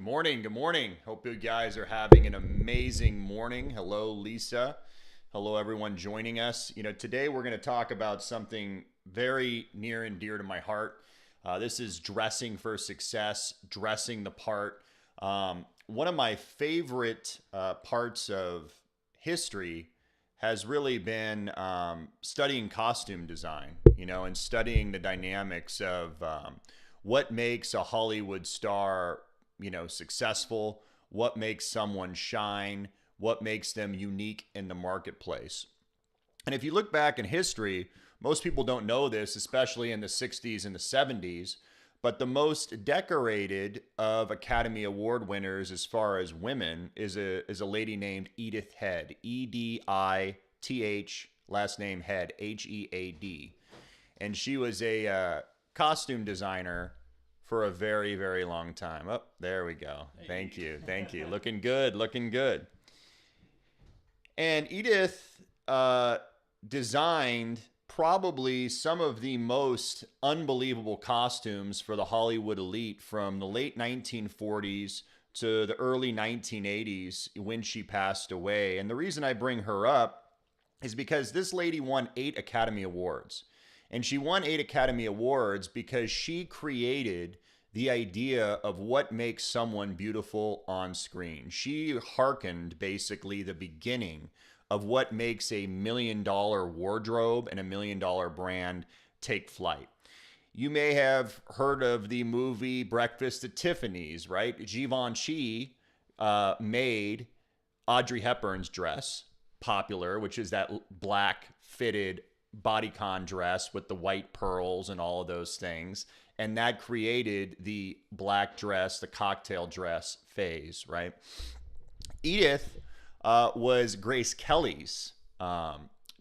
morning. Good morning. Hope you guys are having an amazing morning. Hello, Lisa. Hello, everyone joining us. Today we're going to talk about something very near and dear to my heart. This is dressing for success, dressing the part. One of my favorite parts of history has really been studying costume design, and studying the dynamics of what makes a Hollywood star, successful, what makes someone shine, what makes them unique in the marketplace. And if you look back in history, most people don't know this, especially in the 60s and the 70s, but the most decorated of Academy Award winners as far as women is a lady named Edith Head, Edith, last name Head, Head. And she was a costume designer for a very, very long time. Oh, there we go. Thank you. Thank you. Looking good. Looking good. And Edith designed probably some of the most unbelievable costumes for the Hollywood elite from the late 1940s to the early 1980s when she passed away. And the reason I bring her up is because this lady won 8 Academy Awards. And she won 8 Academy Awards because she created the idea of what makes someone beautiful on screen. She hearkened basically the beginning of what makes a $1 million wardrobe and a $1 million brand take flight. You may have heard of the movie Breakfast at Tiffany's, right? Givenchy made Audrey Hepburn's dress popular, which is that black fitted bodycon dress with the white pearls and all of those things. And that created the black dress, the cocktail dress phase, right? Edith was Grace Kelly's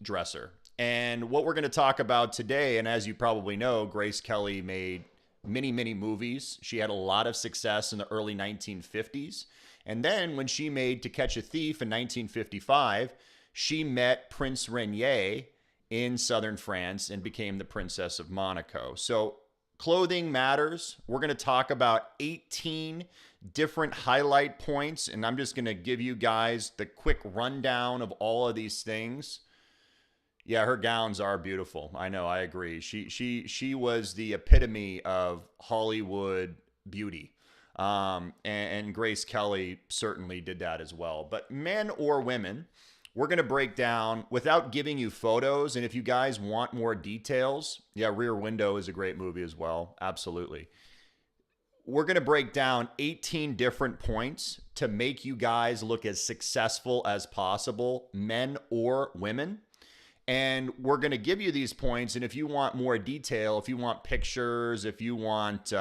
dresser. And what we're going to talk about today, and as you probably know, Grace Kelly made many, many movies. She had a lot of success in the early 1950s. And then when she made To Catch a Thief in 1955, she met Prince Rainier in southern France and became the Princess of Monaco. So clothing matters. We're going to talk about 18 different highlight points, and I'm just going to give you guys the quick rundown of all of these things. Yeah, her gowns are beautiful. I know, I agree. She was the epitome of Hollywood beauty. And Grace Kelly certainly did that as well. But men or women, we're going to break down without giving you photos. And if you guys want more details, yeah, Rear Window is a great movie as well. Absolutely. We're going to break down 18 different points to make you guys look as successful as possible, men or women. And we're going to give you these points. And if you want more detail, if you want pictures, if you want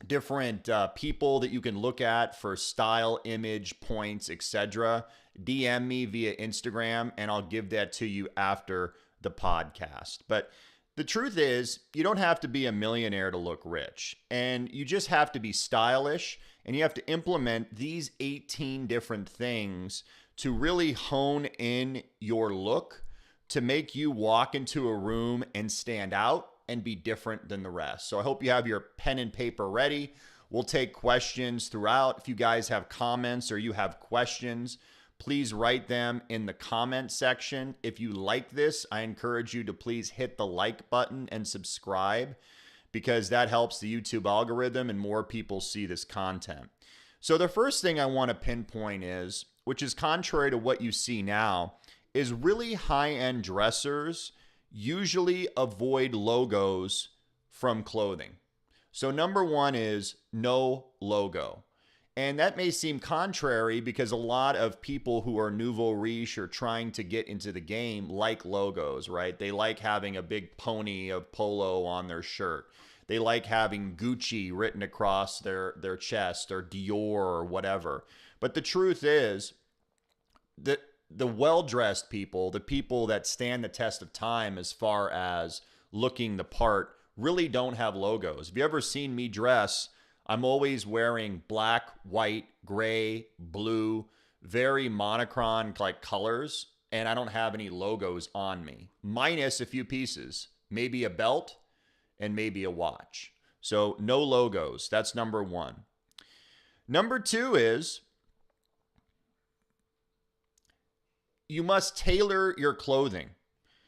different people that you can look at for style, image, points, etc., DM me via Instagram, and I'll give that to you after the podcast. But the truth is, you don't have to be a millionaire to look rich, and you just have to be stylish, and you have to implement these 18 different things to really hone in your look to make you walk into a room and stand out and be different than the rest. So I hope you have your pen and paper ready. We'll take questions throughout. If you guys have comments or you have questions, please write them in the comment section. If you like this, I encourage you to please hit the like button and subscribe, because that helps the YouTube algorithm and more people see this content. So the first thing I want to pinpoint is, which is contrary to what you see now, is really high-end dressers usually avoid logos from clothing. So number one is no logo. And that may seem contrary because a lot of people who are nouveau riche or trying to get into the game like logos, right? They like having a big pony of polo on their shirt. They like having Gucci written across their chest, or Dior or whatever. But the truth is that the well-dressed people, the people that stand the test of time as far as looking the part, really don't have logos. Have you ever seen me dress? I'm always wearing black, white, gray, blue, very monochrome like colors, and I don't have any logos on me, minus a few pieces, maybe a belt and maybe a watch. So no logos. That's number one. Number two is you must tailor your clothing.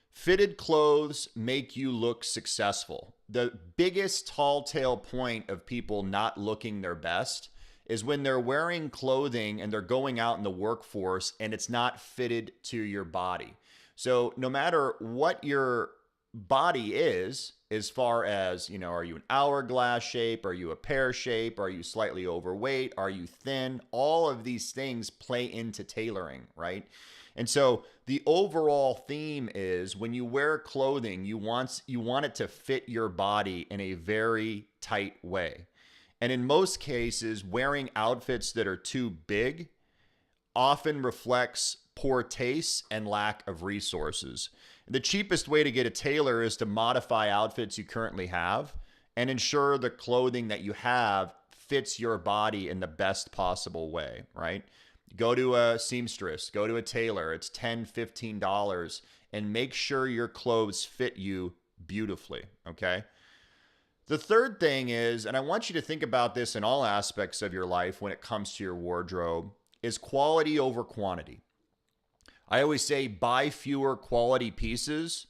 Fitted clothes make you look successful. The biggest tall tale point of people not looking their best is when they're wearing clothing and they're going out in the workforce and it's not fitted to your body. So no matter what your body is, as far as, are you an hourglass shape? Are you a pear shape? Are you slightly overweight? Are you thin? All of these things play into tailoring, right? And so the overall theme is when you wear clothing, you want it to fit your body in a very tight way. And in most cases, wearing outfits that are too big often reflects poor taste and lack of resources. The cheapest way to get a tailor is to modify outfits you currently have and ensure the clothing that you have fits your body in the best possible way, right? Go to a seamstress, go to a tailor. It's $10, $15, and make sure your clothes fit you beautifully, okay? The third thing is, and I want you to think about this in all aspects of your life when it comes to your wardrobe, is quality over quantity. I always say buy fewer quality pieces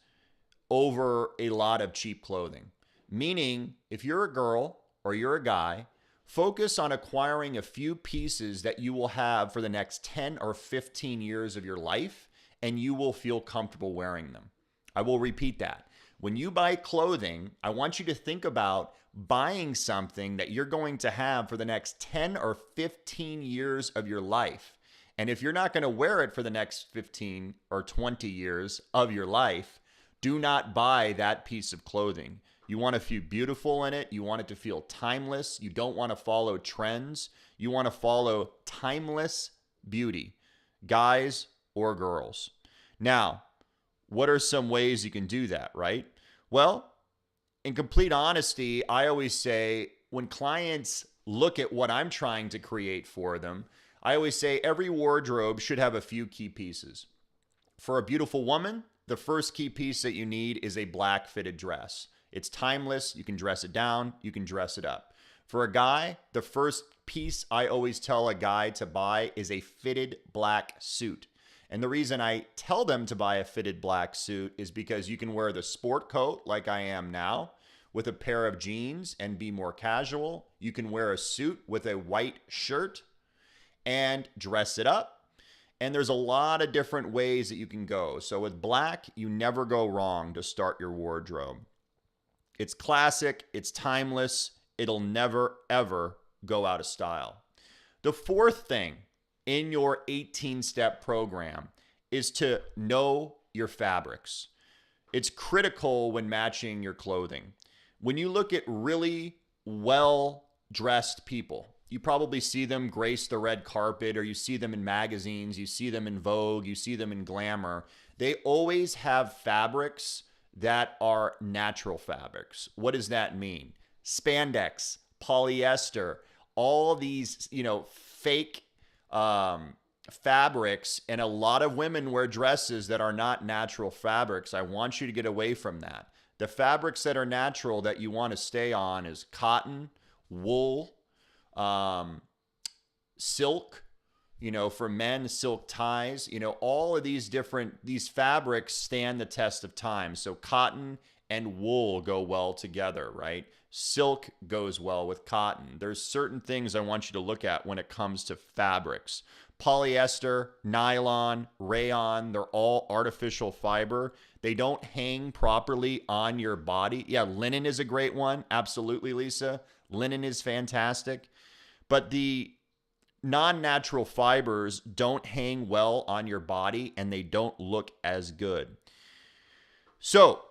over a lot of cheap clothing. Meaning, if you're a girl or you're a guy, focus on acquiring a few pieces that you will have for the next 10 or 15 years of your life, and you will feel comfortable wearing them. I will repeat that. When you buy clothing, I want you to think about buying something that you're going to have for the next 10 or 15 years of your life. And if you're not going to wear it for the next 15 or 20 years of your life, do not buy that piece of clothing. You want to feel beautiful in it. You want it to feel timeless. You don't want to follow trends. You want to follow timeless beauty, guys or girls. Now, what are some ways you can do that, right? Well, in complete honesty, I always say when clients look at what I'm trying to create for them, I always say every wardrobe should have a few key pieces. For a beautiful woman, the first key piece that you need is a black fitted dress. It's timeless. You can dress it down. You can dress it up. For a guy, the first piece I always tell a guy to buy is a fitted black suit. And the reason I tell them to buy a fitted black suit is because you can wear the sport coat like I am now with a pair of jeans and be more casual. You can wear a suit with a white shirt and dress it up. And there's a lot of different ways that you can go. So with black, you never go wrong to start your wardrobe. It's classic, it's timeless, it'll never, ever go out of style. The fourth thing in your 18-step program is to know your fabrics. It's critical when matching your clothing. When you look at really well-dressed people, you probably see them grace the red carpet, or you see them in magazines, you see them in Vogue, you see them in Glamour. They always have fabrics that are natural fabrics. What does that mean? Spandex, polyester, all these, fake fabrics, and a lot of women wear dresses that are not natural fabrics. I want you to get away from that. The fabrics that are natural that you want to stay on is cotton, wool, silk, for men, silk ties, all of these fabrics stand the test of time. So cotton and wool go well together, right? Silk goes well with cotton. There's certain things I want you to look at when it comes to fabrics. Polyester, nylon, rayon, they're all artificial fiber. They don't hang properly on your body. Yeah, linen is a great one. Absolutely, Lisa. Linen is fantastic. But the non-natural fibers don't hang well on your body and they don't look as good. So,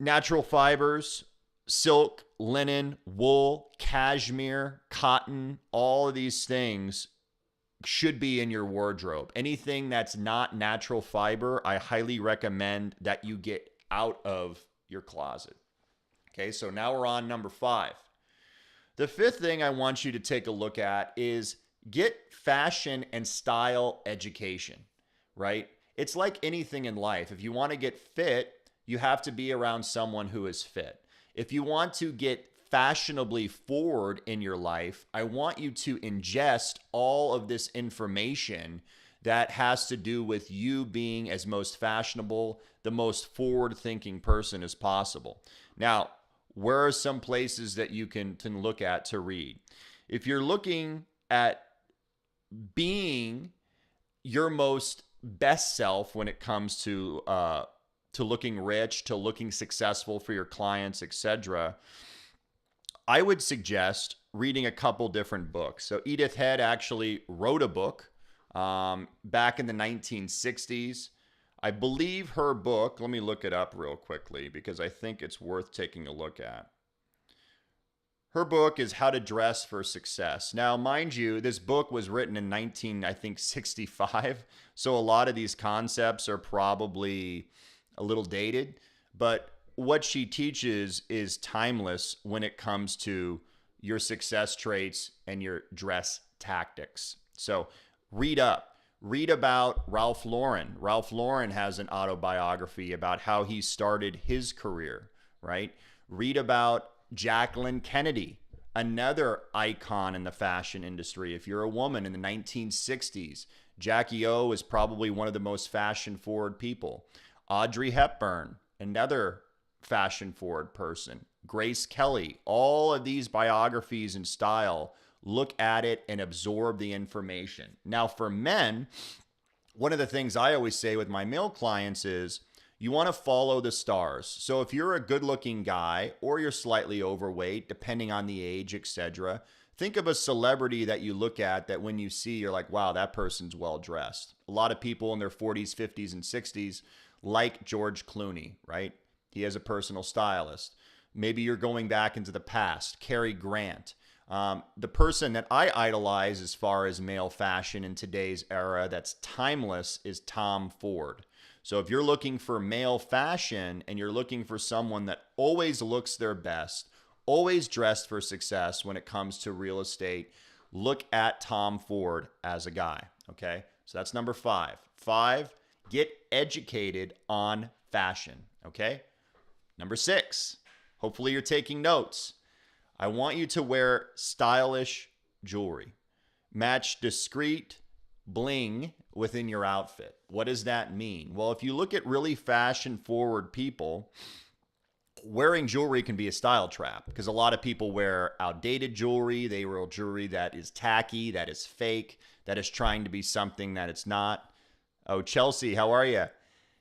natural fibers, silk, linen, wool, cashmere, cotton, all of these things should be in your wardrobe. Anything that's not natural fiber, I highly recommend that you get out of your closet. Okay, so now we're on number 5. The fifth thing I want you to take a look at is get fashion and style education, right? It's like anything in life. If you want to get fit, you have to be around someone who is fit. If you want to get fashionably forward in your life, I want you to ingest all of this information that has to do with you being as most fashionable, the most forward-thinking person as possible. Now, where are some places that you can look at to read? If you're looking at being your most best self when it comes to looking rich, to looking successful for your clients, etc., I would suggest reading a couple different books. So Edith Head actually wrote a book back in the 1960s. I believe her book, let me look it up real quickly because I think it's worth taking a look at. Her book is How to Dress for Success. Now, mind you, this book was written in 1965, so a lot of these concepts are probably a little dated, but what she teaches is timeless when it comes to your success traits and your dress tactics. So read up. Read about Ralph Lauren. Ralph Lauren has an autobiography about how he started his career, right? Read about Jacqueline Kennedy, another icon in the fashion industry. If you're a woman in the 1960s, Jackie O was probably one of the most fashion-forward people. Audrey Hepburn, another fashion-forward person. Grace Kelly, all of these biographies and style, look at it and absorb the information. Now, for men, one of the things I always say with my male clients is you want to follow the stars. So if you're a good-looking guy or you're slightly overweight, depending on the age, etc., think of a celebrity that you look at that when you see, you're like, wow, that person's well-dressed. A lot of people in their 40s, 50s, and 60s like George Clooney, right? He has a personal stylist. Maybe you're going back into the past, Cary Grant. The person that I idolize as far as male fashion in today's era that's timeless is Tom Ford. So if you're looking for male fashion and you're looking for someone that always looks their best, always dressed for success when it comes to real estate, look at Tom Ford as a guy, okay? So that's number 5. 5, get educated on fashion, okay? Number 6, hopefully you're taking notes. I want you to wear stylish jewelry. Match discreet bling within your outfit. What does that mean? Well, if you look at really fashion-forward people, wearing jewelry can be a style trap because a lot of people wear outdated jewelry. They wear jewelry that is tacky, that is fake, that is trying to be something that it's not. Oh, Chelsea, how are you?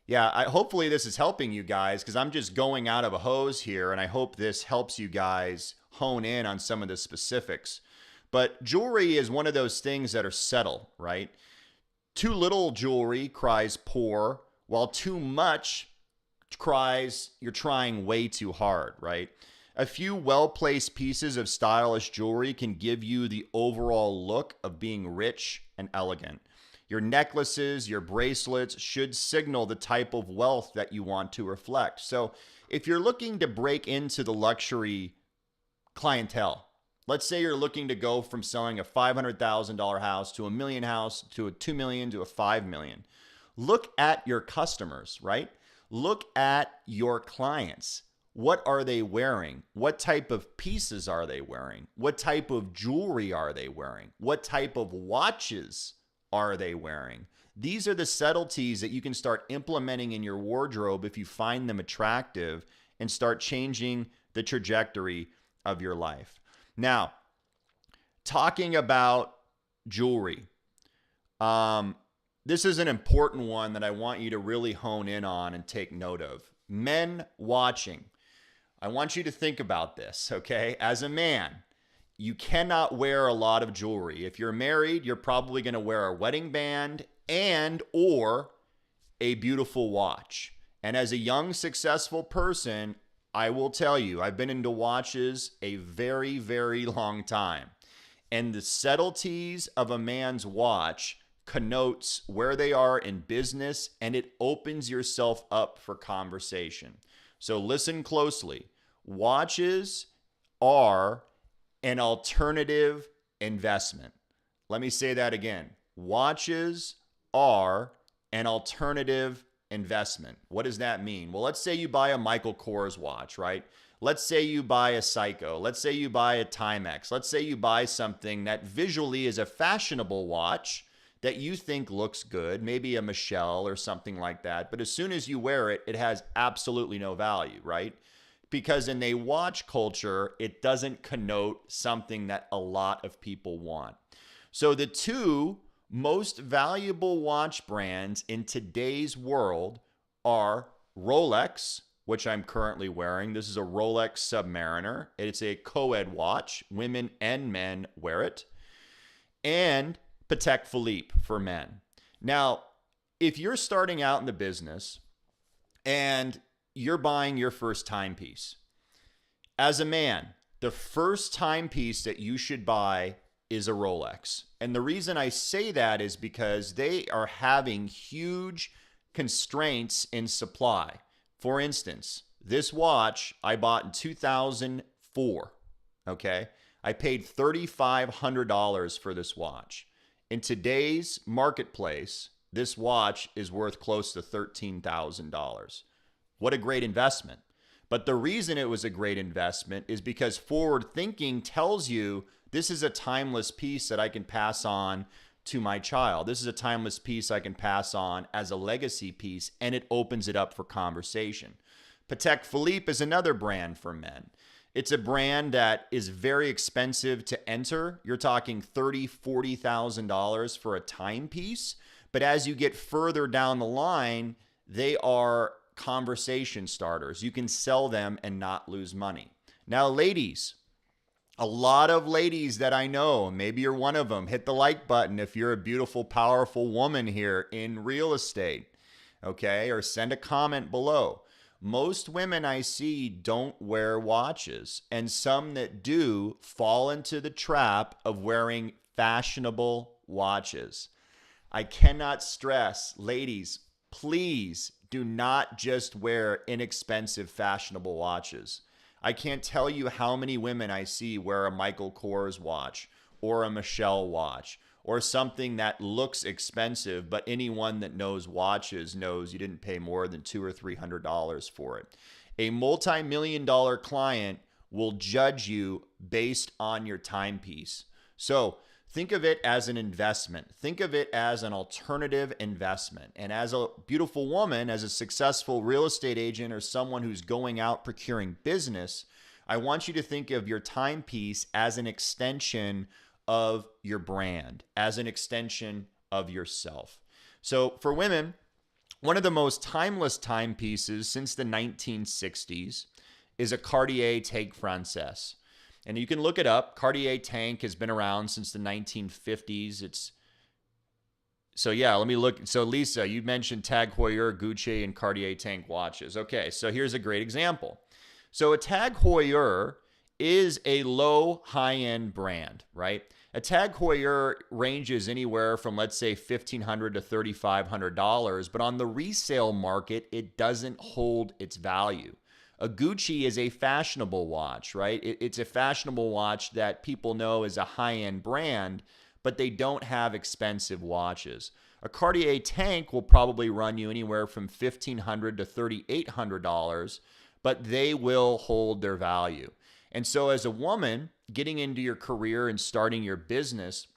Yeah, hopefully this is helping you guys because I'm just going out of a hose here, and I hope this helps you guys hone in on some of the specifics. But jewelry is one of those things that are subtle, right? Too little jewelry cries poor, while too much cries you're trying way too hard, right? A few well-placed pieces of stylish jewelry can give you the overall look of being rich and elegant. Your necklaces, your bracelets should signal the type of wealth that you want to reflect. So if you're looking to break into the luxury clientele, let's say you're looking to go from selling a $500,000 house to $1 million house to a $2 million to a $5 million. Look at your customers, right? Look at your clients. What are they wearing? What type of pieces are they wearing? What type of jewelry are they wearing? What type of watches are they wearing? These are the subtleties that you can start implementing in your wardrobe if you find them attractive and start changing the trajectory of your life. Now, talking about jewelry, this is an important one that I want you to really hone in on and take note of. Men watching, I want you to think about this, okay? As a man, you cannot wear a lot of jewelry. If you're married, you're probably going to wear a wedding band and or a beautiful watch. And as a young, successful person, I will tell you, I've been into watches a very, very long time. And the subtleties of a man's watch connotes where they are in business, and it opens yourself up for conversation. So listen closely. Watches are an alternative investment. Let me say that again. Watches are an alternative investment. What does that mean? Well, let's say you buy a Michael Kors watch, right? Let's say you buy a Seiko. Let's say you buy a Timex. Let's say you buy something that visually is a fashionable watch that you think looks good, maybe a Michelle or something like that. But as soon as you wear it, it has absolutely no value, right? Because in a watch culture, it doesn't connote something that a lot of people want. So the two most valuable watch brands in today's world are Rolex, which I'm currently wearing. This is a Rolex Submariner. It's a co-ed watch. Women and men wear it. And Patek Philippe for men. Now, if you're starting out in the business and you're buying your first timepiece, as a man, the first timepiece that you should buy is a Rolex. And the reason I say that is because they are having huge constraints in supply. For instance, this watch I bought in 2004, okay? I paid $3,500 for this watch. In today's marketplace, this watch is worth close to $13,000. What a great investment. But the reason it was a great investment is because forward thinking tells you this is a timeless piece that I can pass on to my child. This is a timeless piece I can pass on as a legacy piece, and it opens it up for conversation. Patek Philippe is another brand for men. It's a brand that is very expensive to enter. You're talking $30,000, $40,000 for a timepiece. But as you get further down the line, they are conversation starters. You can sell them and not lose money. Now, ladies, a lot of ladies that I know, maybe you're one of them, hit the like button if you're a beautiful, powerful woman here in real estate, okay? Or send a comment below. Most women I see don't wear watches, and some that do fall into the trap of wearing fashionable watches. I cannot stress, ladies, please do not just wear inexpensive, fashionable watches. I can't tell you how many women I see wear a Michael Kors watch or a Michelle watch or something that looks expensive, but anyone that knows watches knows you didn't pay more than $200 or $300 for it. A multi-million-dollar client will judge you based on your timepiece. So think of it as an investment. Think of it as an alternative investment. And as a beautiful woman, as a successful real estate agent, or someone who's going out procuring business, I want you to think of your timepiece as an extension of your brand, as an extension of yourself. So for women, one of the most timeless timepieces since the 1960s is a Cartier Tank Française. And you can look it up. Cartier Tank has been around since the 1950s. So let me look. So Lisa, you mentioned Tag Heuer, Gucci, and Cartier Tank watches. Okay, so here's a great example. So a Tag Heuer is a low high-end brand, right? A Tag Heuer ranges anywhere from, let's say, $1,500 to $3,500, but on the resale market, it doesn't hold its value. A Gucci is a fashionable watch, right? It's a fashionable watch that people know is a high-end brand, but they don't have expensive watches. A Cartier Tank will probably run you anywhere from $1,500 to $3,800, but they will hold their value. And so as a woman getting into your career and starting your business,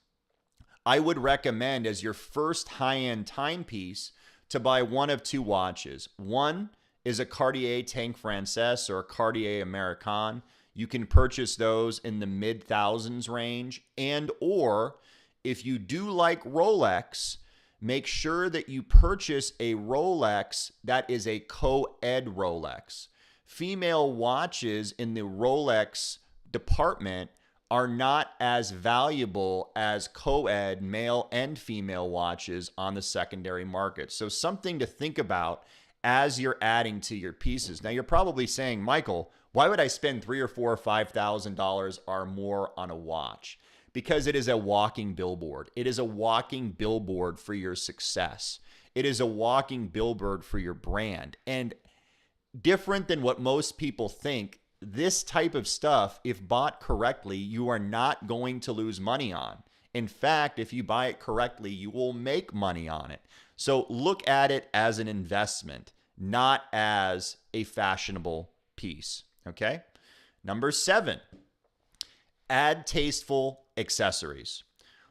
I would recommend as your first high-end timepiece to buy one of two watches. One is a Cartier Tank Française or a Cartier American. You can purchase those in the mid-thousands range. And or if you do like Rolex, make sure that you purchase a Rolex that is a co-ed Rolex. Female watches in the Rolex department are not as valuable as co-ed male and female watches on the secondary market. So something to think about as you're adding to your pieces. Now you're probably saying, Michael, why would I spend $3,000 or $4,000 or $5,000 or more on a watch? Because it is a walking billboard. It is a walking billboard for your success. It is a walking billboard for your brand. And different than what most people think, this type of stuff, if bought correctly, you are not going to lose money on. In fact, if you buy it correctly, you will make money on it. So look at it as an investment, not as a fashionable piece, okay? Number 7, add tasteful accessories.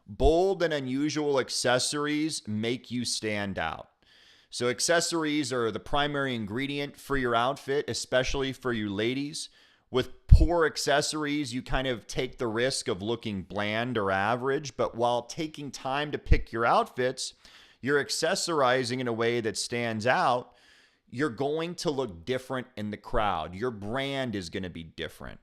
Bold and unusual accessories make you stand out. So accessories are the primary ingredient for your outfit, especially for you ladies. With poor accessories, you kind of take the risk of looking bland or average, but while taking time to pick your outfits, you're accessorizing in a way that stands out. You're going to look different in the crowd. Your brand is going to be different.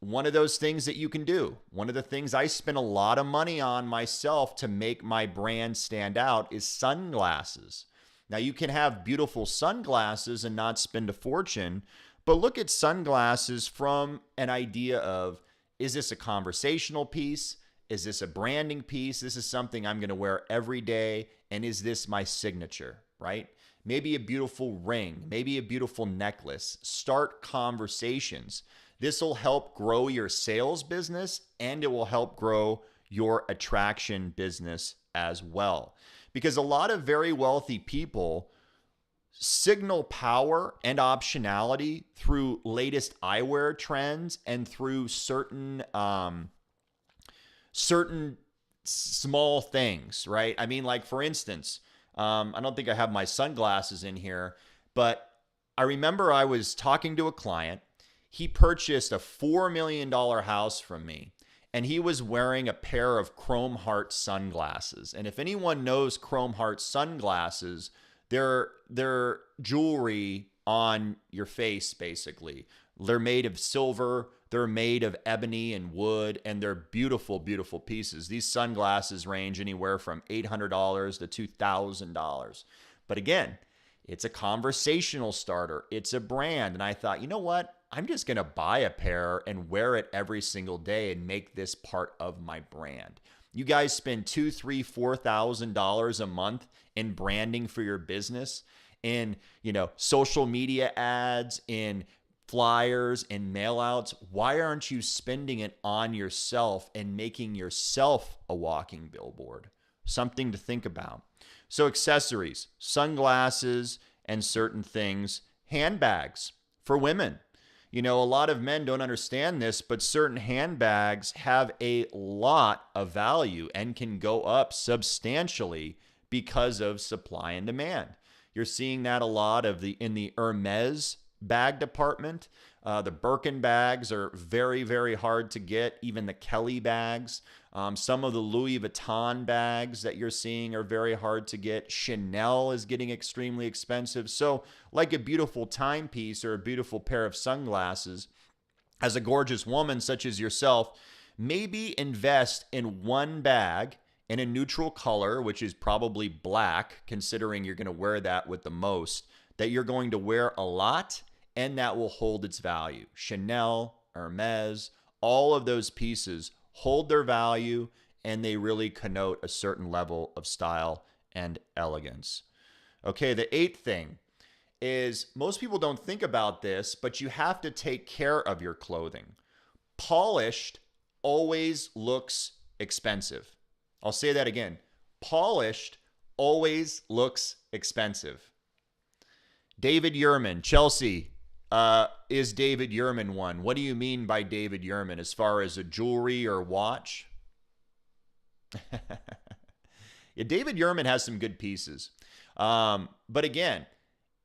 One of those things that you can do, one of the things I spend a lot of money on myself to make my brand stand out is sunglasses. Now, you can have beautiful sunglasses and not spend a fortune, but look at sunglasses from an idea of, is this a conversational piece? Is this a branding piece? This is something I'm going to wear every day. And is this my signature, right? Maybe a beautiful ring, maybe a beautiful necklace. Start conversations. This will help grow your sales business and it will help grow your attraction business as well. Because a lot of very wealthy people signal power and optionality through latest eyewear trends and through certain small things, right? I mean, like for instance, I don't think I have my sunglasses in here, but I remember I was talking to a client. He purchased a $4 million house from me, and he was wearing a pair of Chrome Heart sunglasses. And if anyone knows Chrome Heart sunglasses, they're jewelry on your face, basically. They're made of silver, they're made of ebony and wood, and they're beautiful, beautiful pieces. These sunglasses range anywhere from $800 to $2,000. But again, it's a conversational starter. It's a brand. And I thought, you know what? I'm just going to buy a pair and wear it every single day and make this part of my brand. You guys spend $2,000, $3,000, $4,000 a month in branding for your business, in social media ads, in flyers and mail outs. Why aren't you spending it on yourself and making yourself a walking billboard? Something to think about. So accessories, sunglasses, and certain things. Handbags for women. A lot of men don't understand this, but certain handbags have a lot of value and can go up substantially because of supply and demand. You're seeing that a lot in the Hermes bag department. The Birkin bags are very, very hard to get. Even the Kelly bags. Some of the Louis Vuitton bags that you're seeing are very hard to get. Chanel is getting extremely expensive. So like a beautiful timepiece or a beautiful pair of sunglasses, as a gorgeous woman such as yourself, maybe invest in one bag in a neutral color, which is probably black, considering you're going to wear that with the most, that you're going to wear a lot and that will hold its value. Chanel, Hermes, all of those pieces hold their value and they really connote a certain level of style and elegance. Okay, the 8th thing is most people don't think about this, but you have to take care of your clothing. Polished always looks expensive. I'll say that again. Polished always looks expensive. David Yurman, Chelsea, is David Yurman one? What do you mean by David Yurman as far as a jewelry or watch? Yeah, David Yurman has some good pieces. But again,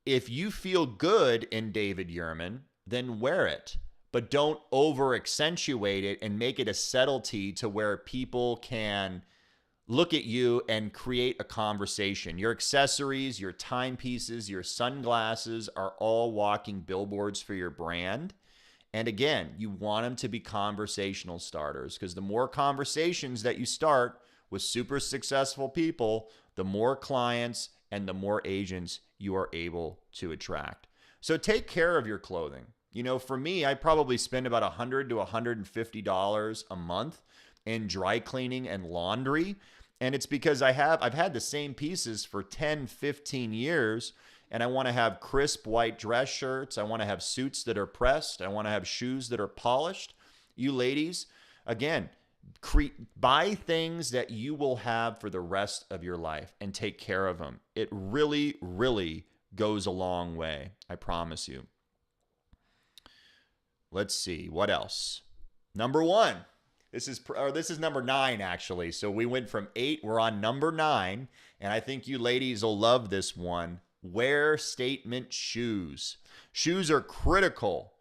if you feel good in David Yurman, then wear it. But don't over accentuate it and make it a subtlety to where people can look at you and create a conversation. Your accessories, your timepieces, your sunglasses are all walking billboards for your brand. And again, you want them to be conversational starters because the more conversations that you start with super successful people, the more clients and the more agents you are able to attract. So take care of your clothing. For me, I probably spend about $100 to $150 a month in dry cleaning and laundry. And it's because I've had the same pieces for 10, 15 years, and I want to have crisp white dress shirts. I want to have suits that are pressed. I want to have shoes that are polished. You ladies, again, buy things that you will have for the rest of your life and take care of them. It really, really goes a long way. I promise you. Let's see. What else? Number 1. This is number 9, actually. So we went from 8. We're on number 9. And I think you ladies will love this one. Wear statement shoes. Shoes are critical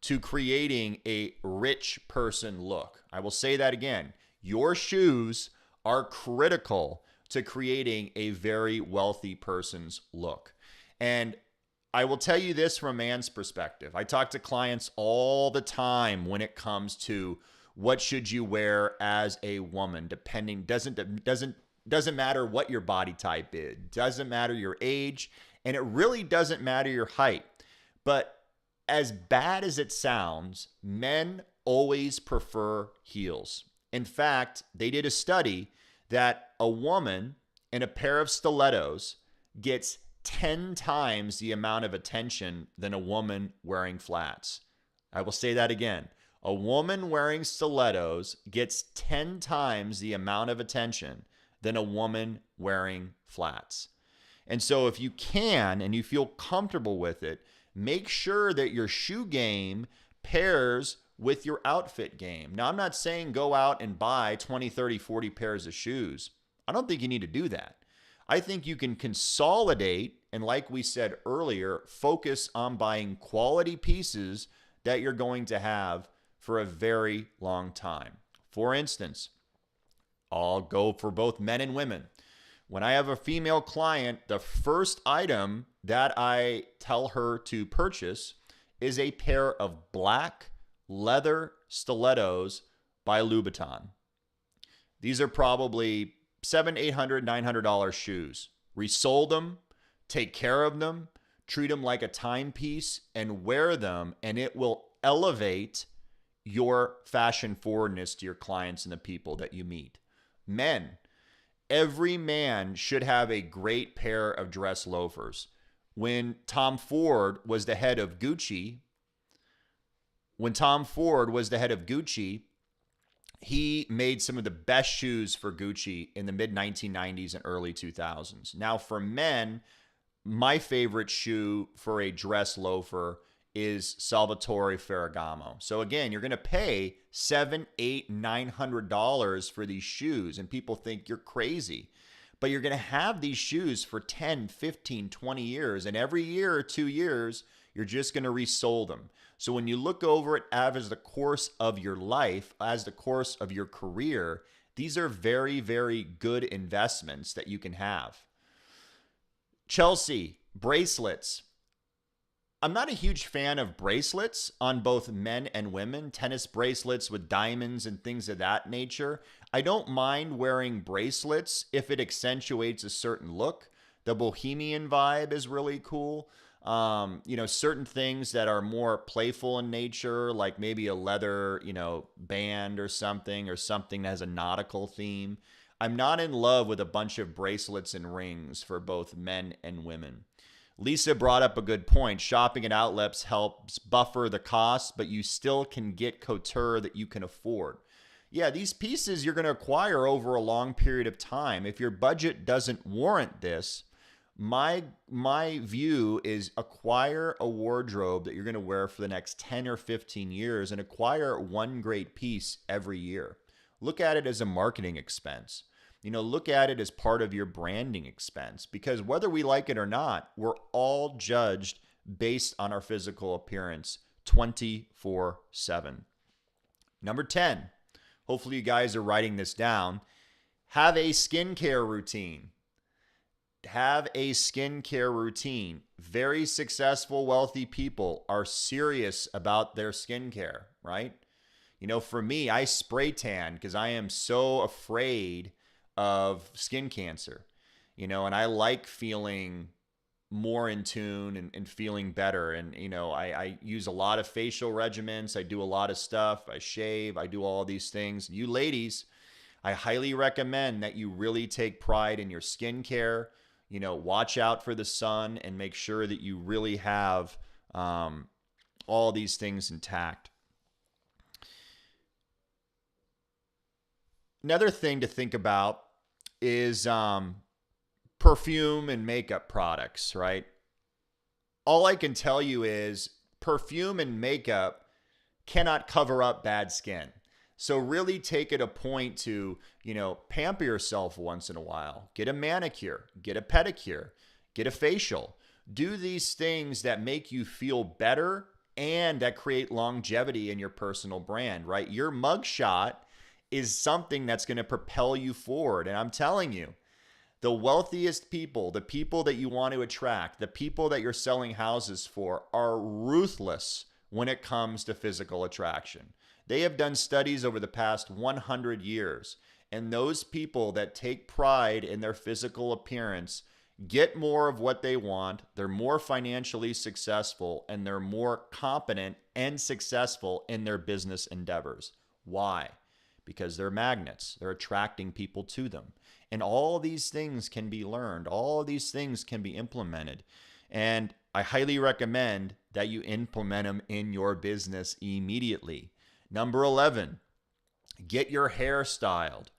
to creating a rich person look. I will say that again. Your shoes are critical to creating a very wealthy person's look. And I will tell you this from a man's perspective. I talk to clients all the time when it comes to what should you wear as a woman, depending, doesn't matter what your body type is, doesn't matter your age, and it really doesn't matter your height. But as bad as it sounds, men always prefer heels. In fact, they did a study that a woman in a pair of stilettos gets 10 times the amount of attention than a woman wearing flats. I will say that again. A woman wearing stilettos gets 10 times the amount of attention than a woman wearing flats. And so if you can and you feel comfortable with it, make sure that your shoe game pairs with your outfit game. Now, I'm not saying go out and buy 20, 30, 40 pairs of shoes. I don't think you need to do that. I think you can consolidate and, like we said earlier, focus on buying quality pieces that you're going to have for a very long time. For instance, I'll go for both men and women. When I have a female client, the first item that I tell her to purchase is a pair of black leather stilettos by Louboutin. These are probably $700, $800, $900 shoes. Resold them, take care of them, treat them like a timepiece, and wear them, and it will elevate your fashion forwardness to your clients and the people that you meet. Men, every man should have a great pair of dress loafers. When Tom Ford was the head of Gucci, he made some of the best shoes for Gucci in the mid-1990s and early 2000s. Now, for men, my favorite shoe for a dress loafer is Salvatore Ferragamo. So again, you're going to pay $700, $800, $900 for these shoes, and people think you're crazy. But you're going to have these shoes for 10, 15, 20 years, and every year or 2 years, you're just going to resole them. So when you look over it as the course of your life, as the course of your career, these are very, very good investments that you can have. Chelsea, bracelets. I'm not a huge fan of bracelets on both men and women, tennis bracelets with diamonds and things of that nature. I don't mind wearing bracelets if it accentuates a certain look. The bohemian vibe is really cool. Certain things that are more playful in nature, like maybe a leather, band or something that has a nautical theme. I'm not in love with a bunch of bracelets and rings for both men and women. Lisa brought up a good point. Shopping at outlets helps buffer the cost, but you still can get couture that you can afford. Yeah, these pieces you're going to acquire over a long period of time. If your budget doesn't warrant this, my view is acquire a wardrobe that you're going to wear for the next 10 or 15 years and acquire one great piece every year. Look at it as a marketing expense. Look at it as part of your branding expense, because whether we like it or not, we're all judged based on our physical appearance 24/7. Number 10, hopefully you guys are writing this down. Have a skincare routine. Have a skincare routine. Very successful, wealthy people are serious about their skincare, right? For me, I spray tan because I am so afraid of skin cancer, and I like feeling more in tune and feeling better. And, I use a lot of facial regimens. I do a lot of stuff. I shave. I do all these things. You ladies, I highly recommend that you really take pride in your skincare. Watch out for the sun and make sure that you really have all these things intact. Another thing to think about is perfume and makeup products, right? All I can tell you is perfume and makeup cannot cover up bad skin. So really take it a point to, pamper yourself once in a while. Get a manicure, get a pedicure, get a facial. Do these things that make you feel better and that create longevity in your personal brand, right? Your mugshot is something that's going to propel you forward. And I'm telling you, the wealthiest people, the people that you want to attract, the people that you're selling houses for are ruthless when it comes to physical attraction. They have done studies over the past 100 years, and those people that take pride in their physical appearance get more of what they want, they're more financially successful, and they're more competent and successful in their business endeavors. Why? Because they're magnets. They're attracting people to them. And all these things can be learned. All these things can be implemented. And I highly recommend that you implement them in your business immediately. Number 11, get your hair styled.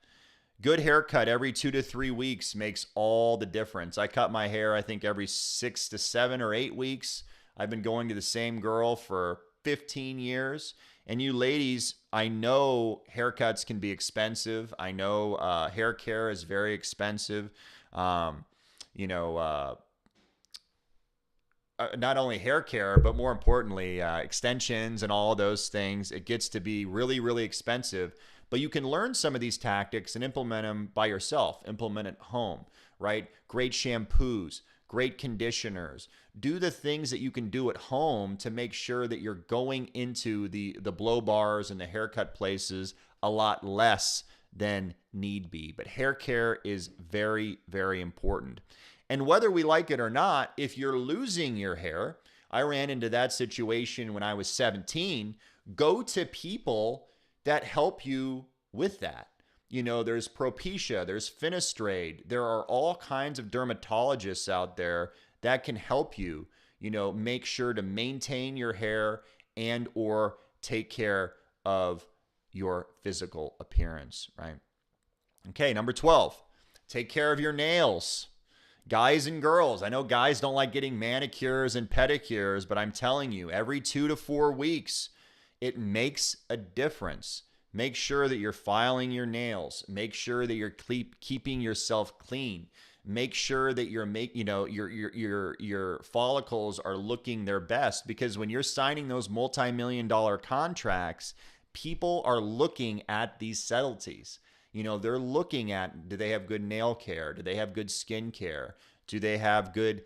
Good haircut every 2 to 3 weeks makes all the difference. I cut my hair, I think, every 6 to 7 or 8 weeks. I've been going to the same girl for 15 years. And you ladies, I know haircuts can be expensive. I know hair care is very expensive. Not only hair care, but more importantly, extensions and all those things. It gets to be really, really expensive. But you can learn some of these tactics and implement them by yourself, implement it at home, right? Great shampoos, great conditioners. Do the things that you can do at home to make sure that you're going into the blow bars and the haircut places a lot less than need be. But hair care is very, very important. And whether we like it or not, if you're losing your hair, I ran into that situation when I was 17, go to people that help you with that. There's Propecia, there's Finastrade. There are all kinds of dermatologists out there that can help you, make sure to maintain your hair and or take care of your physical appearance, right? Okay, number 12, take care of your nails. Guys and girls, I know guys don't like getting manicures and pedicures, but I'm telling you, every 2 to 4 weeks, it makes a difference. Make sure that you're filing your nails. Make sure that you're keeping yourself clean. Make sure that your follicles are looking their best, because when you're signing those multi-million-dollar contracts, people are looking at these subtleties. They're looking at, do they have good nail care? Do they have good skin care? Do they have good,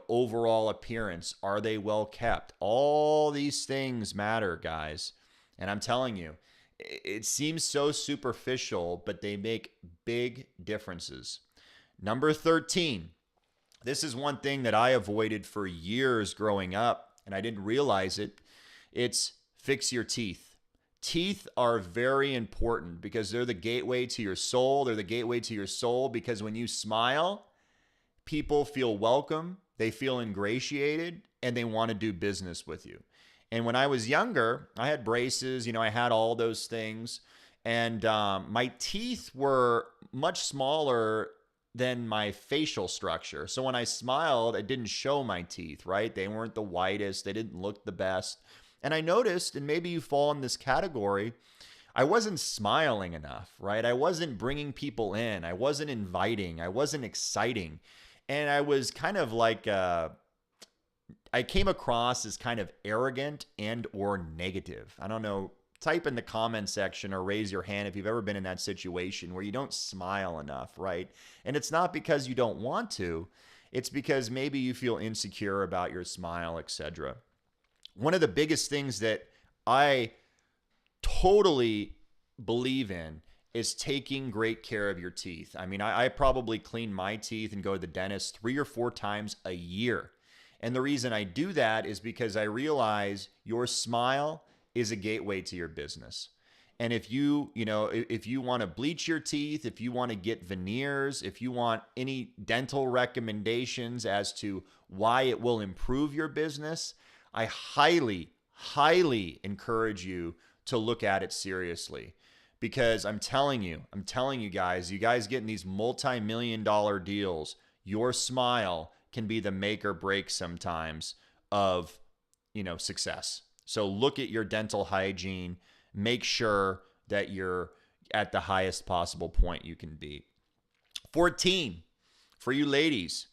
overall appearance? Are they well kept? All these things matter, guys. And I'm telling you, it seems so superficial, but they make big differences. Number 13, this is one thing that I avoided for years growing up, and I didn't realize it. It's fix your teeth. Teeth are very important because they're the gateway to your soul. They're the gateway to your soul because when you smile, people feel welcome, they feel ingratiated, and they want to do business with you. And when I was younger, I had braces, I had all those things. And my teeth were much smaller than my facial structure. So when I smiled, it didn't show my teeth, right? They weren't the whitest. They didn't look the best. And I noticed, and maybe you fall in this category, I wasn't smiling enough, right? I wasn't bringing people in. I wasn't inviting. I wasn't exciting. And I was kind of like, I came across as kind of arrogant and or negative. I don't know. Type in the comment section or raise your hand if you've ever been in that situation where you don't smile enough, right? And it's not because you don't want to. It's because maybe you feel insecure about your smile, etc. One of the biggest things that I totally believe in is taking great care of your teeth. I mean, I probably clean my teeth and go to the dentist 3 or 4 times a year. And the reason I do that is because I realize your smile is a gateway to your business. And if you want to bleach your teeth, if you want to get veneers, if you want any dental recommendations as to why it will improve your business, I highly, highly encourage you to look at it seriously. Because I'm telling you guys, you guys getting these multi-million-dollar deals, your smile can be the make or break sometimes of, success. So look at your dental hygiene. Make sure that you're at the highest possible point you can be. 14, for you ladies,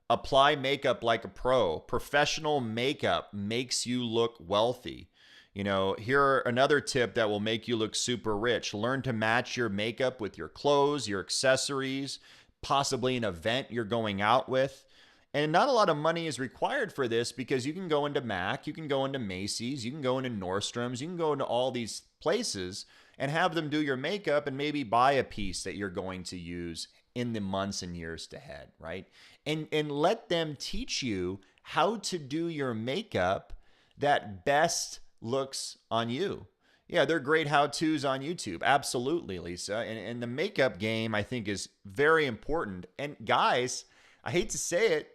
apply makeup like a pro. Professional makeup makes you look wealthy. Here another tip that will make you look super rich. Learn to match your makeup with your clothes, your accessories, possibly an event you're going out with. And not a lot of money is required for this because you can go into Mac, you can go into Macy's, you can go into Nordstrom's, you can go into all these places and have them do your makeup and maybe buy a piece that you're going to use in the months and years ahead, right? And let them teach you how to do your makeup that best looks on you. Yeah, they're great how-tos on YouTube. Absolutely, Lisa. And the makeup game, I think, is very important. And guys, I hate to say it,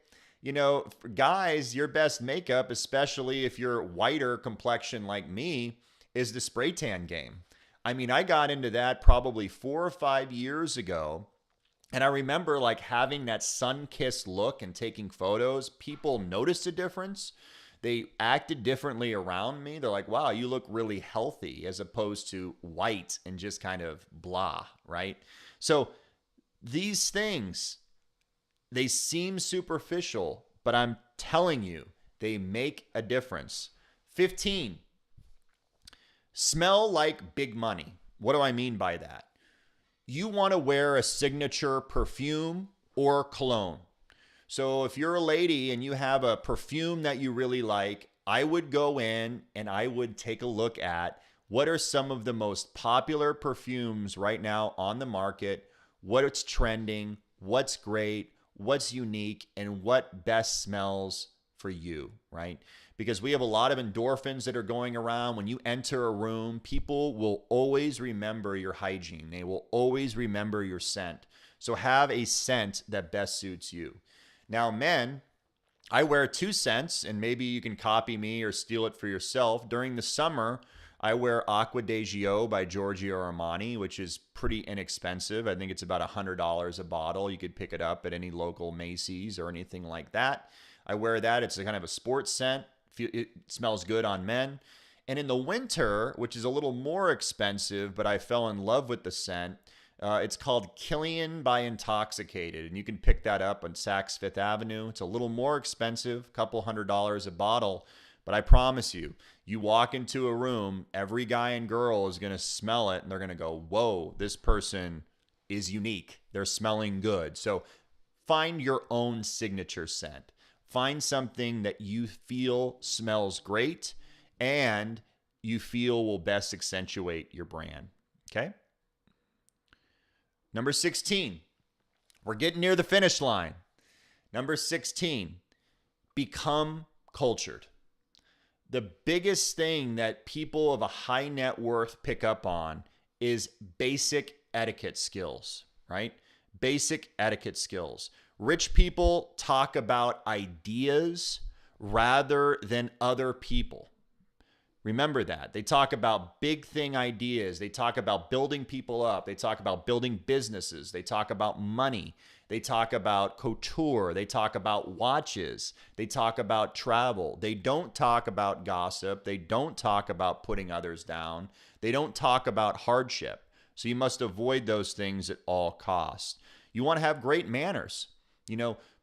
for guys, your best makeup, especially if you're whiter complexion like me, is the spray tan game. I mean, I got into that probably 4 or 5 years ago. And I remember like having that sun-kissed look and taking photos. People noticed a difference. They acted differently around me. They're like, wow, you look really healthy as opposed to white and just kind of blah, right? So these things, they seem superficial, but I'm telling you, they make a difference. 15, smell like big money. What do I mean by that? You want to wear a signature perfume or cologne. So if you're a lady and you have a perfume that you really like, I would go in and I would take a look at what are some of the most popular perfumes right now on the market, what's trending, what's great, what's unique, and what best smells for you, right? Because we have a lot of endorphins that are going around. When you enter a room, people will always remember your hygiene. They will always remember your scent. So have a scent that best suits you. Now, men, I wear 2 scents, and maybe you can copy me or steal it for yourself. During the summer, I wear Acqua di Gio by Giorgio Armani, which is pretty inexpensive. I think it's about $100 a bottle. You could pick it up at any local Macy's or anything like that. I wear that. It's a kind of a sports scent. It smells good on men. And in the winter, which is a little more expensive, but I fell in love with the scent, it's called Culhane by Intoxicated, and you can pick that up on Saks Fifth Avenue. It's a little more expensive, a couple $100 a bottle, but I promise you, you walk into a room, every guy and girl is going to smell it, and they're going to go, whoa, this person is unique. They're smelling good. So find your own signature scent. Find something that you feel smells great and you feel will best accentuate your brand, okay? Number 16, we're getting near the finish line. Number 16, become cultured. The biggest thing that people of a high net worth pick up on is basic etiquette skills, right? Basic etiquette skills. Rich people talk about ideas rather than other people. Remember that. They talk about big thing ideas. They talk about building people up. They talk about building businesses. They talk about money. They talk about couture. They talk about watches. They talk about travel. They don't talk about gossip. They don't talk about putting others down. They don't talk about hardship. So you must avoid those things at all costs. You want to have great manners.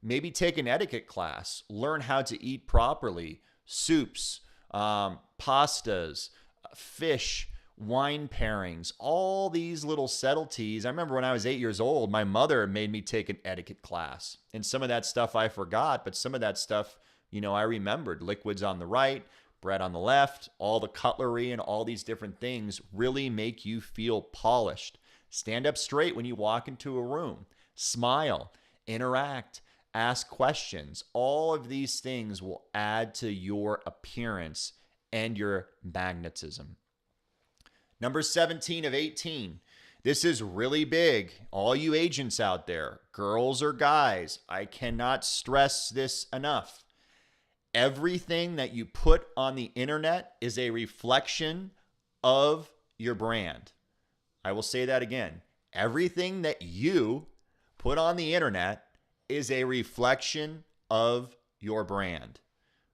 Maybe take an etiquette class. Learn how to eat properly. Soups, pastas, fish, wine pairings, all these little subtleties. I remember when I was 8 years old, my mother made me take an etiquette class. And some of that stuff I forgot, but some of that stuff, I remembered. Liquids on the right, bread on the left, all the cutlery and all these different things really make you feel polished. Stand up straight when you walk into a room. Smile, interact, ask questions. All of these things will add to your appearance and your magnetism. Number 17 of 18. This is really big. All you agents out there, girls or guys, I cannot stress this enough. Everything that you put on the internet is a reflection of your brand. I will say that again. Everything that you put on the internet is a reflection of your brand.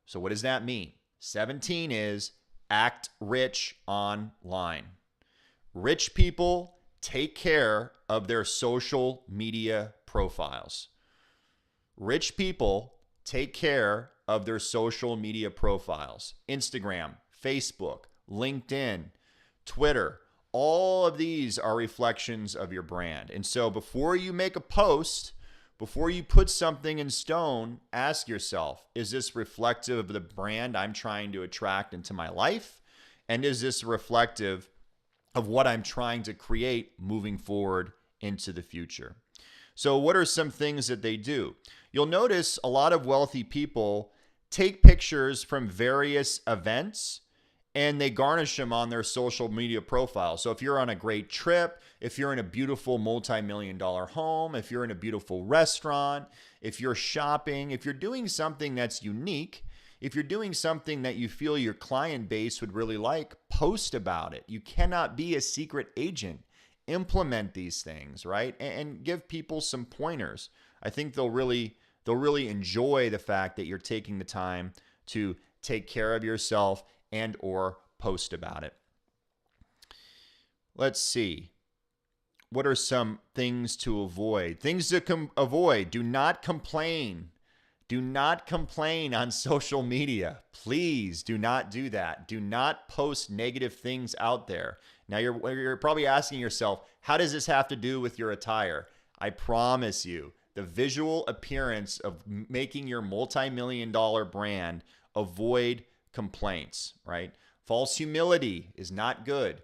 So what does that mean? 17 is Act rich online. Rich people take care of their social media profiles. Rich people take care of their social media profiles. Instagram, Facebook, LinkedIn, Twitter, all of these are reflections of your brand. And so before you make a post, before you put something in stone, ask yourself, is this reflective of the brand I'm trying to attract into my life? And is this reflective of what I'm trying to create moving forward into the future? So what are some things that they do? You'll notice a lot of wealthy people take pictures from various events and they garnish them on their social media profile. So if you're on a great trip, if you're in a beautiful multi-million-dollar home, if you're in a beautiful restaurant, if you're shopping, if you're doing something that's unique, if you're doing something that you feel your client base would really like, post about it. You cannot be a secret agent. Implement these things, right? And give people some pointers. I think they'll really enjoy the fact that you're taking the time to take care of yourself and or post about it. Let's see. What are some things to avoid? Things to avoid. Do not complain. Do not complain on social media. Please do not do that. Do not post negative things out there. Now you're probably asking yourself, how does this have to do with your attire? I promise you, the visual appearance of making your multi-million-dollar brand, avoid complaints, right? False humility is not good.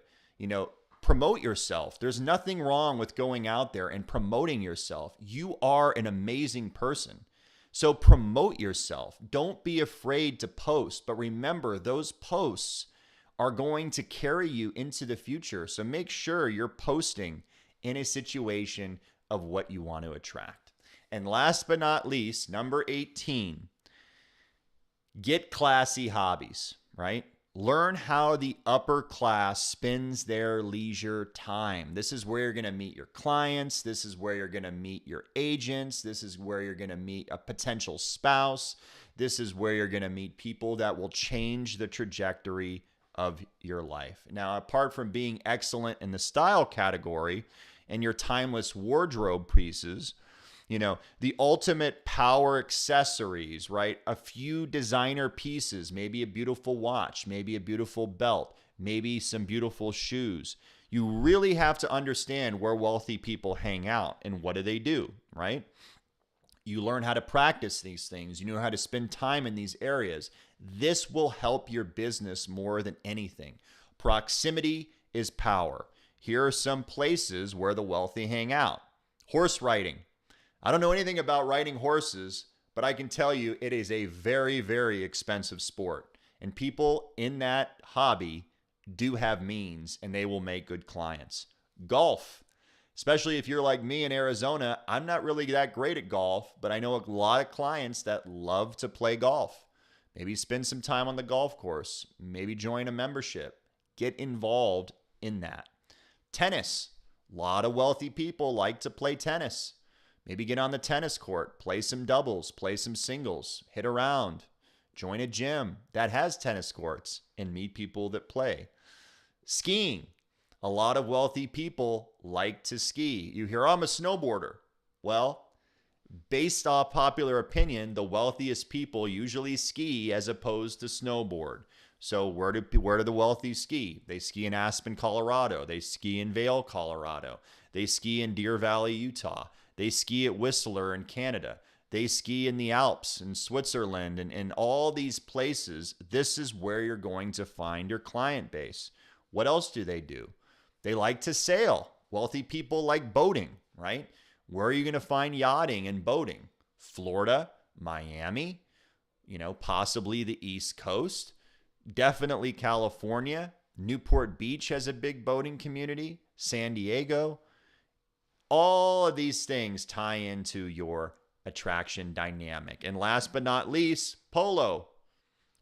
Promote yourself. There's nothing wrong with going out there and promoting yourself. You are an amazing person. So promote yourself. Don't be afraid to post, but remember those posts are going to carry you into the future. So make sure you're posting in a situation of what you want to attract. And last but not least, number 18, get classy hobbies, right? Learn how the upper class spends their leisure time. This is where you're going to meet your clients. This is where you're going to meet your agents. This is where you're going to meet a potential spouse. This is where you're going to meet people that will change the trajectory of your life. Now, apart from being excellent in the style category and your timeless wardrobe pieces, the ultimate power accessories, right? A few designer pieces, maybe a beautiful watch, maybe a beautiful belt, maybe some beautiful shoes. You really have to understand where wealthy people hang out and what do they do, right? You learn how to practice these things. You know how to spend time in these areas. This will help your business more than anything. Proximity is power. Here are some places where the wealthy hang out. Horse riding. I don't know anything about riding horses, but I can tell you it is a very, very expensive sport. And people in that hobby do have means and they will make good clients. Golf. Especially if you're like me in Arizona, I'm not really that great at golf, but I know a lot of clients that love to play golf. Maybe spend some time on the golf course. Maybe join a membership. Get involved in that. Tennis. A lot of wealthy people like to play tennis. Maybe get on the tennis court, play some doubles, play some singles, hit around, join a gym that has tennis courts and meet people that play. Skiing. A lot of wealthy people like to ski. You hear, I'm a snowboarder. Well, based off popular opinion, the wealthiest people usually ski as opposed to snowboard. So where do the wealthy ski? They ski in Aspen, Colorado. They ski in Vail, Colorado. They ski in Deer Valley, Utah. They ski at Whistler in Canada. They ski in the Alps in Switzerland and all these places. This is where you're going to find your client base. What else do they do? They like to sail. Wealthy people like boating, right? Where are you going to find yachting and boating? Florida, Miami, possibly the East Coast, definitely California. Newport Beach has a big boating community, San Diego. All of these things tie into your attraction dynamic. And last but not least, polo.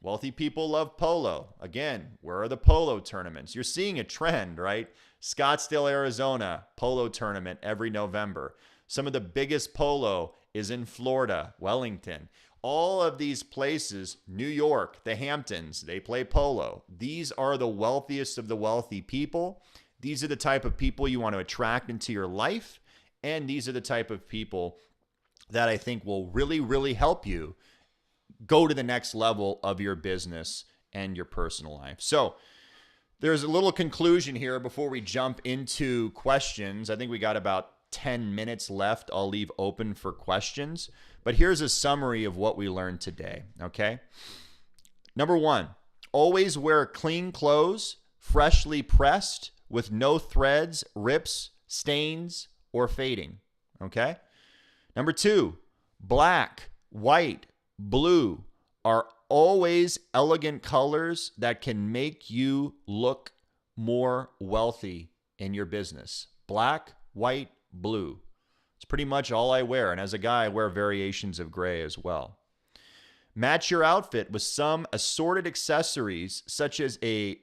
Wealthy people love polo. Again, where are the polo tournaments? You're seeing a trend, right? Scottsdale, Arizona, polo tournament every November. Some of the biggest polo is in Florida, Wellington. All of these places, New York, the Hamptons, they play polo. These are the wealthiest of the wealthy people. These are the type of people you want to attract into your life. And these are the type of people that I think will really, really help you go to the next level of your business and your personal life. So there's a little conclusion here before we jump into questions. I think we got about 10 minutes left. I'll leave open for questions. But here's a summary of what we learned today, okay? Number one, always wear clean clothes, freshly pressed, with no threads, rips, stains, or fading, okay? Number two, black, white, blue are always elegant colors that can make you look more wealthy in your business. Black, white, blue. It's pretty much all I wear. And as a guy, I wear variations of gray as well. Match your outfit with some assorted accessories, such as a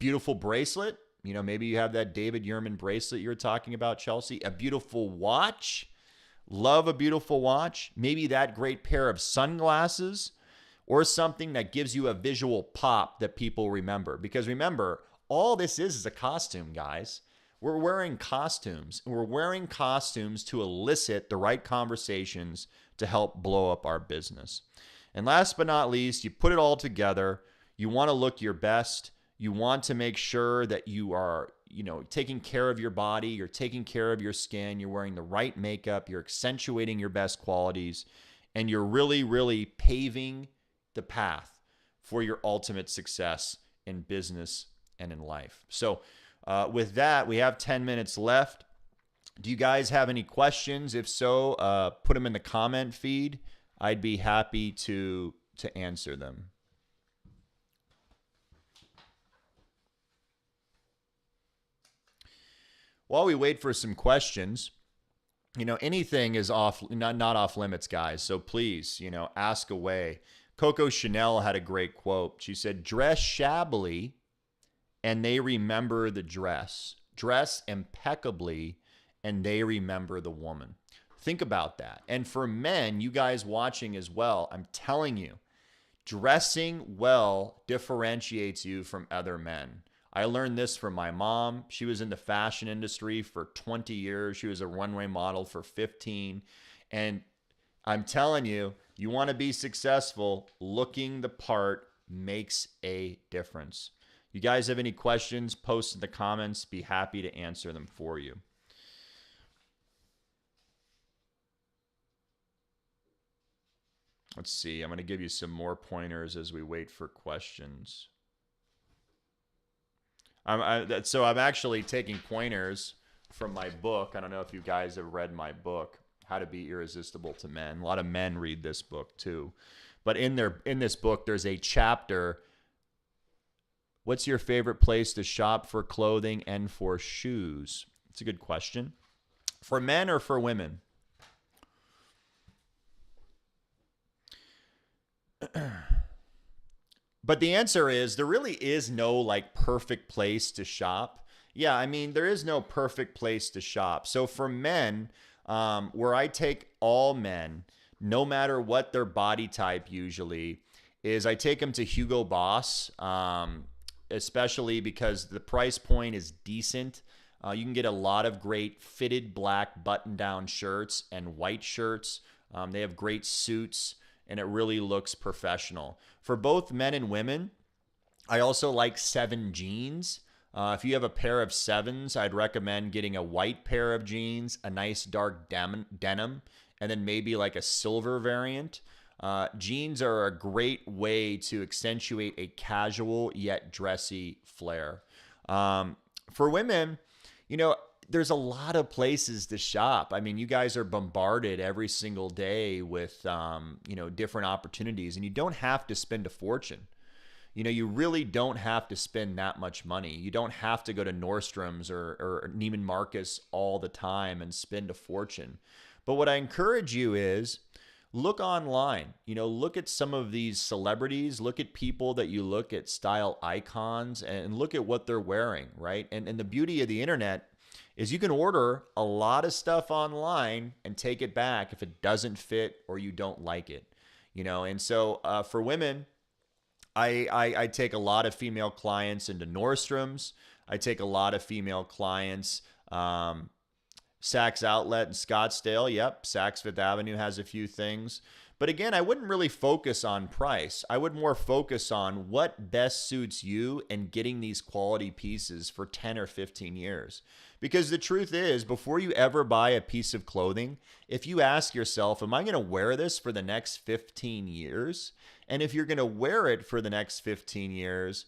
beautiful bracelet. You know, maybe you have that David Yurman bracelet you were talking about, Chelsea. A beautiful watch. Love a beautiful watch. Maybe that great pair of sunglasses, or something that gives you a visual pop that people remember. Because remember, all this is a costume, guys. We're wearing costumes. And we're wearing costumes to elicit the right conversations to help blow up our business. And last but not least, you put it all together. You want to look your best. You want to make sure that you are, taking care of your body. You're taking care of your skin. You're wearing the right makeup. You're accentuating your best qualities. And you're really, really paving the path for your ultimate success in business and in life. So with that, we have 10 minutes left. Do you guys have any questions? If so, put them in the comment feed. I'd be happy to answer them. While we wait for some questions, anything is not off limits, guys. So please, ask away. Coco Chanel had a great quote. She said, "Dress shabbily and they remember the dress. Dress impeccably and they remember the woman." Think about that. And for men, you guys watching as well, I'm telling you, dressing well differentiates you from other men. I learned this from my mom. She was in the fashion industry for 20 years. She was a runway model for 15. And I'm telling you, you want to be successful, looking the part makes a difference. You guys have any questions, post in the comments. Be happy to answer them for you. Let's see. I'm going to give you some more pointers as we wait for questions. So I'm actually taking pointers from my book. I don't know if you guys have read my book, How to Be Irresistible to Men. A lot of men read this book too. But in this book, there's a chapter, what's your favorite place to shop for clothing and for shoes? It's a good question. For men or for women? But the answer is there really is no perfect place to shop. Yeah, I mean, there is no perfect place to shop. So for men, where I take all men, no matter what their body type usually, is I take them to Hugo Boss, especially because the price point is decent. You can get a lot of great fitted black button-down shirts and white shirts. They have great suits, and it really looks professional. For both men and women, I also like 7 jeans. If you have a pair of 7s, I'd recommend getting a white pair of jeans, a nice dark denim, and then maybe a silver variant. Jeans are a great way to accentuate a casual yet dressy flair. For women, there's a lot of places to shop. I mean, you guys are bombarded every single day with, different opportunities, and you don't have to spend a fortune. You really don't have to spend that much money. You don't have to go to Nordstrom's or Neiman Marcus all the time and spend a fortune. But what I encourage you is look online. Look at some of these celebrities. Look at people that you look at, style icons, and look at what they're wearing, right? And the beauty of the internet is you can order a lot of stuff online and take it back if it doesn't fit or you don't like it. And so for women, I take a lot of female clients into Nordstrom's. I take a lot of female clients, Saks Outlet in Scottsdale. Yep, Saks Fifth Avenue has a few things. But again, I wouldn't really focus on price. I would more focus on what best suits you and getting these quality pieces for 10 or 15 years. Because the truth is, before you ever buy a piece of clothing, if you ask yourself, am I going to wear this for the next 15 years? And if you're going to wear it for the next 15 years,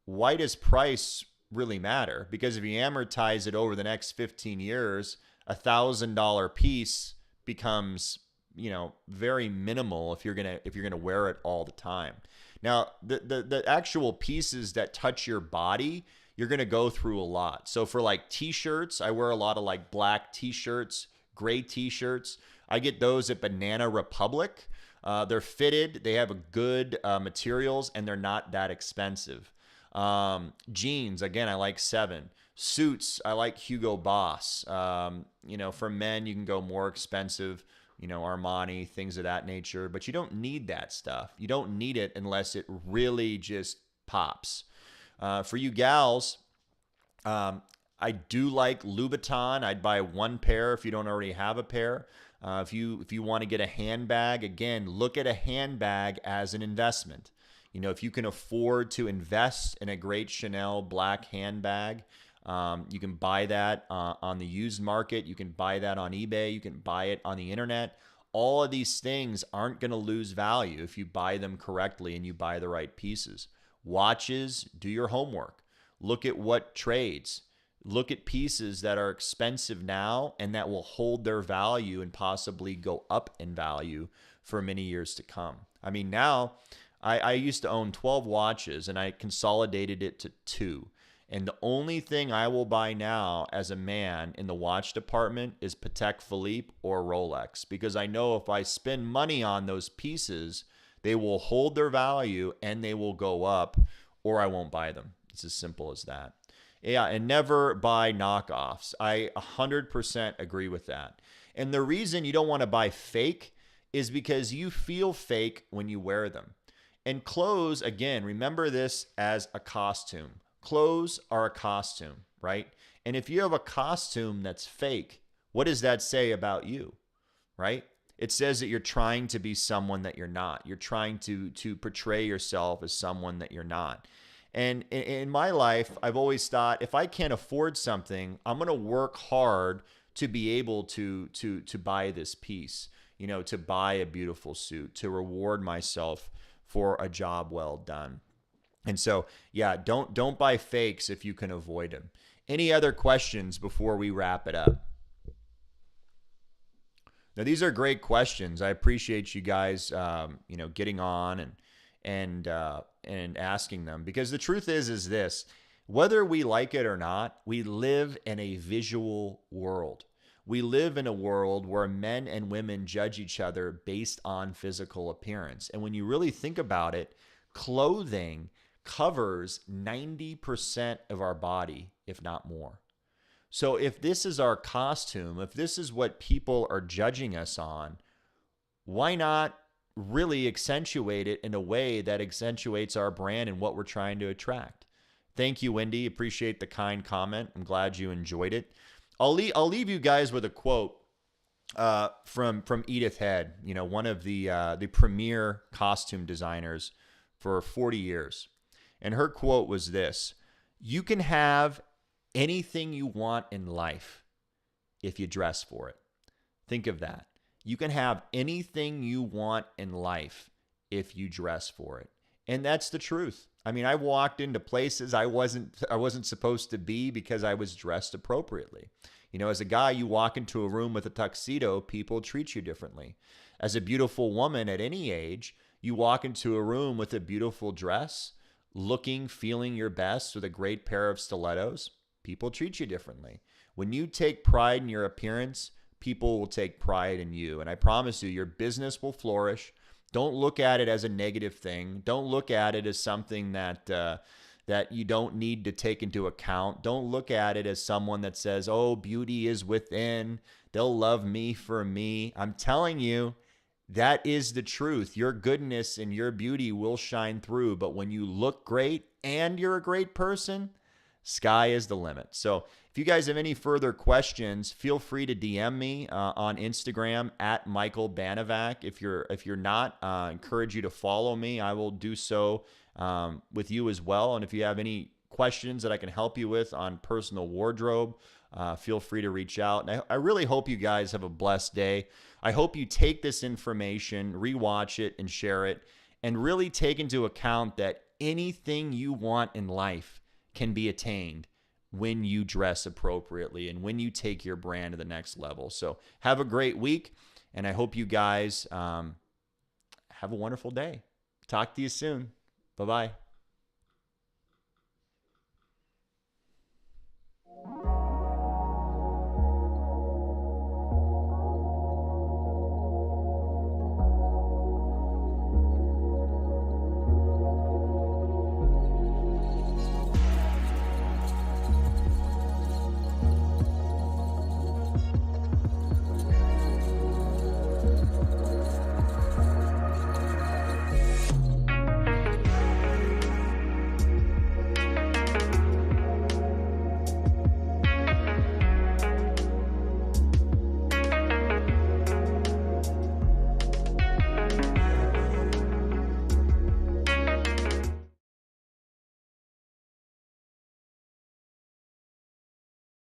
why does price really matter? Because if you amortize it over the next 15 years, $1,000 piece becomes, very minimal if you're gonna wear it all the time. Now, the actual pieces that touch your body, you're gonna go through a lot. So for like t-shirts, I wear a lot of like black t-shirts, gray t-shirts. I get those at Banana Republic. They're fitted, they have a good materials, and they're not that expensive. Jeans, again, I like 7. Suits, I like Hugo Boss. For men, you can go more expensive, Armani, things of that nature, but you don't need that stuff. You don't need it unless it really just pops. For you gals, I do like Louboutin. I'd buy 1 pair if you don't already have a pair. If you want to get a handbag, again, look at a handbag as an investment. If you can afford to invest in a great Chanel black handbag, you can buy that on the used market. You can buy that on eBay. You can buy it on the internet. All of these things aren't going to lose value if you buy them correctly and you buy the right pieces. Watches, do your homework. Look at what trades. Look at pieces that are expensive now and that will hold their value and possibly go up in value for many years to come. I mean, now I used to own 12 watches and I consolidated it to 2. And the only thing I will buy now as a man in the watch department is Patek Philippe or Rolex, because I know if I spend money on those pieces, they will hold their value and they will go up, or I won't buy them. It's as simple as that. Yeah, and never buy knockoffs. I 100% agree with that. And the reason you don't want to buy fake is because you feel fake when you wear them. And clothes, again, remember this as a costume. Clothes are a costume, right? And if you have a costume that's fake, what does that say about you, right? It says that you're trying to be someone that you're not. You're trying to portray yourself as someone that you're not. And in my life, I've always thought if I can't afford something, I'm going to work hard to be able to buy this piece, to buy a beautiful suit, to reward myself for a job well done. And so, yeah, don't buy fakes if you can avoid them. Any other questions before we wrap it up? Now, these are great questions. I appreciate you guys, getting on and asking them, because the truth is this: whether we like it or not, we live in a visual world. We live in a world where men and women judge each other based on physical appearance. And when you really think about it, clothing covers 90% of our body, if not more. So if this is our costume, if this is what people are judging us on, why not really accentuate it in a way that accentuates our brand and what we're trying to attract? Thank you, Wendy. Appreciate the kind comment. I'm glad you enjoyed it. I'll leave you guys with a quote from Edith Head, one of the premier costume designers for 40 years. And her quote was this: "You can have anything you want in life if you dress for it." Think of that. You can have anything you want in life if you dress for it. And that's the truth. I mean, I walked into places I wasn't supposed to be because I was dressed appropriately. As a guy, you walk into a room with a tuxedo, people treat you differently. As a beautiful woman at any age, you walk into a room with a beautiful dress, feeling your best with a great pair of stilettos, people treat you differently. When you take pride in your appearance, people will take pride in you. And I promise you, your business will flourish. Don't look at it as a negative thing. Don't look at it as something that you don't need to take into account. Don't look at it as someone that says, oh, beauty is within. They'll love me for me. I'm telling you, That is the truth. Your goodness and your beauty will shine through. But when you look great and you're a great person, sky is the limit. So if you guys have any further questions, feel free to DM me on Instagram at Michael Banovac. If you're not, encourage you to follow me. I will do so with you as well. And if you have any questions that I can help you with on personal wardrobe, feel free to reach out. And I really hope you guys have a blessed day. I hope you take this information, rewatch it, and share it, and really take into account that anything you want in life can be attained when you dress appropriately and when you take your brand to the next level. So have a great week, and I hope you guys have a wonderful day. Talk to you soon. Bye-bye.